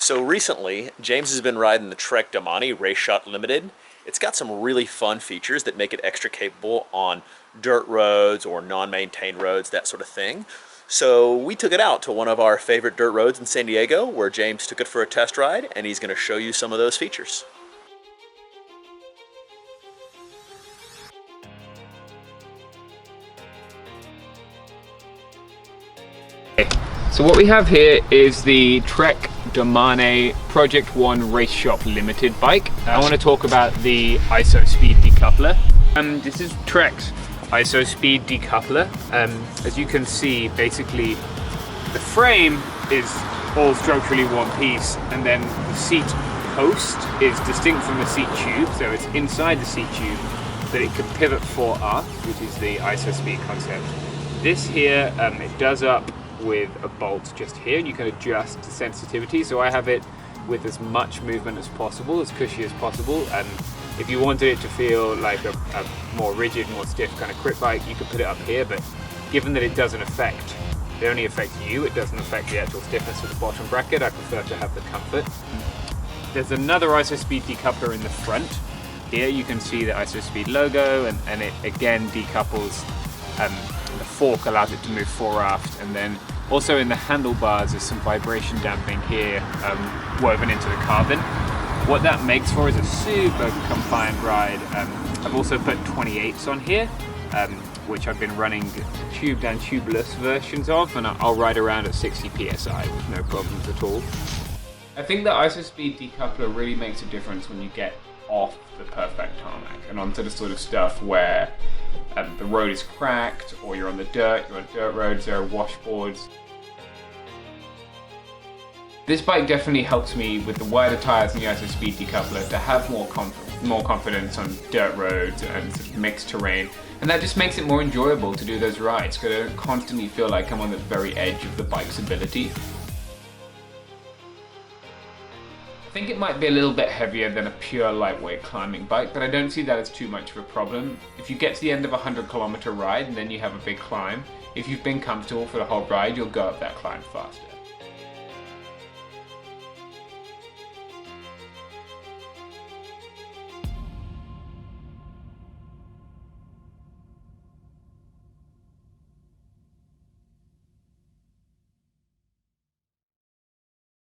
So recently, James has been riding the Trek Domane Race Shot Limited. It's got some really fun features that make it extra capable on dirt roads or non-maintained roads, that sort of thing. So we took it out to one of our favorite dirt roads in San Diego, where James took it for a test ride, and he's going to show you some of those features. So what we have here is the Trek Domane Project 1 Race Shop Limited bike. I want to talk about the Isospeed Decoupler. This is Trek's Isospeed Decoupler. As you can see, basically the frame is all structurally one piece, and then the seat post is distinct from the seat tube, so it's inside the seat tube, but it can pivot fore aft, which is the Isospeed concept. This here, it does up with a bolt just here, and you can adjust the sensitivity. So I have it with as much movement as possible, as cushy as possible, and if you wanted it to feel like a more rigid, more stiff kind of crit bike, you could put it up here, but given that it doesn't affect, it only affects you, it doesn't affect the actual stiffness of the bottom bracket, I prefer to have the comfort. There's another Isospeed decoupler in the front. Here you can see the Isospeed logo, and it again decouples. The fork allows it to move fore aft, and then also in the handlebars there's some vibration damping here woven into the carbon. What that makes for is a super compliant ride. I've also put 28s on here, which I've been running tubed and tubeless versions of, and I'll ride around at 60 psi with no problems at all. I think the Isospeed decoupler really makes a difference when you get off the perfect tarmac and onto the sort of stuff where the road is cracked, or you're on the dirt, you're on dirt roads, there are washboards. This bike definitely helps me with the wider tyres and the Isospeed decoupler to have more confidence on dirt roads and sort of mixed terrain, and that just makes it more enjoyable to do those rides, because I don't constantly feel like I'm on the very edge of the bike's ability. I think it might be a little bit heavier than a pure lightweight climbing bike, but I don't see that as too much of a problem. If you get to the end of a 100-kilometer ride and then you have a big climb, if you've been comfortable for the whole ride, you'll go up that climb faster.